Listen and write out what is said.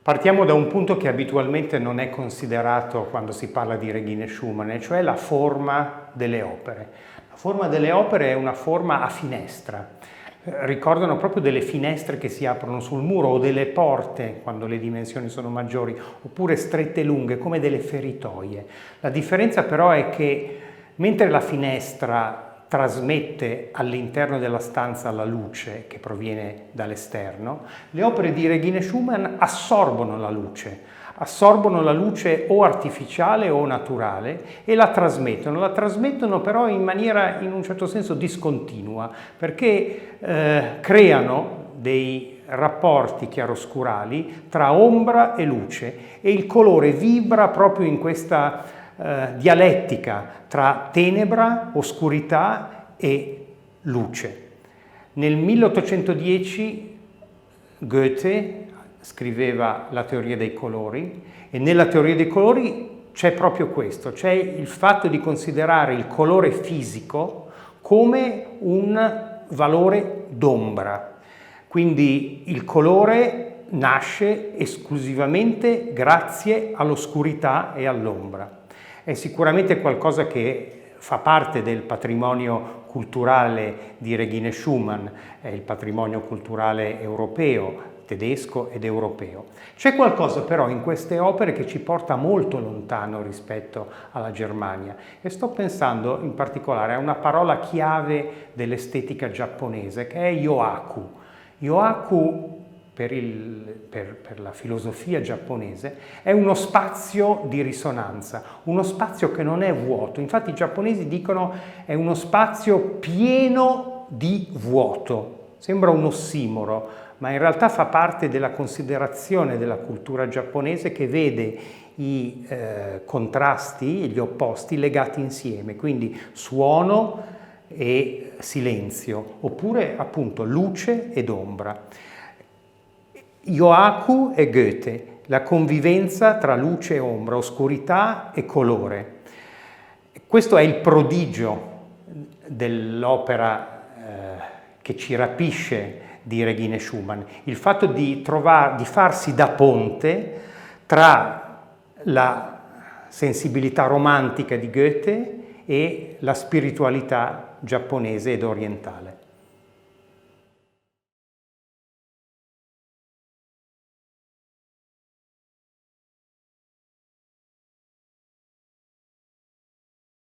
Partiamo da un punto che abitualmente non è considerato quando si parla di Regine Schumann, e cioè la forma delle opere. La forma delle opere è una forma a finestra. Ricordano proprio delle finestre che si aprono sul muro o delle porte quando le dimensioni sono maggiori, oppure strette e lunghe come delle feritoie. La differenza però è che mentre la finestra trasmette all'interno della stanza la luce che proviene dall'esterno, le opere di Regine Schumann assorbono la luce o artificiale o naturale e la trasmettono però in maniera in un certo senso discontinua, perché creano dei rapporti chiaroscurali tra ombra e luce e il colore vibra proprio in questa dialettica tra tenebra, oscurità e luce. Nel 1810 Goethe scriveva la teoria dei colori e nella teoria dei colori c'è proprio questo, c'è il fatto di considerare il colore fisico come un valore d'ombra. Quindi il colore nasce esclusivamente grazie all'oscurità e all'ombra. È sicuramente qualcosa che fa parte del patrimonio culturale di Regine Schumann, è il patrimonio culturale europeo, tedesco ed europeo. C'è qualcosa però in queste opere che ci porta molto lontano rispetto alla Germania e sto pensando in particolare a una parola chiave dell'estetica giapponese che è yoaku. Yoaku per la filosofia giapponese è uno spazio di risonanza, uno spazio che non è vuoto. Infatti i giapponesi dicono è uno spazio pieno di vuoto. Sembra un ossimoro, ma in realtà fa parte della considerazione della cultura giapponese che vede i contrasti, gli opposti legati insieme, quindi suono e silenzio, oppure appunto luce ed ombra. Yoaku e Goethe, la convivenza tra luce e ombra, oscurità e colore. Questo è il prodigio dell'opera che ci rapisce di Regine Schumann, il fatto di farsi da ponte tra la sensibilità romantica di Goethe e la spiritualità giapponese ed orientale.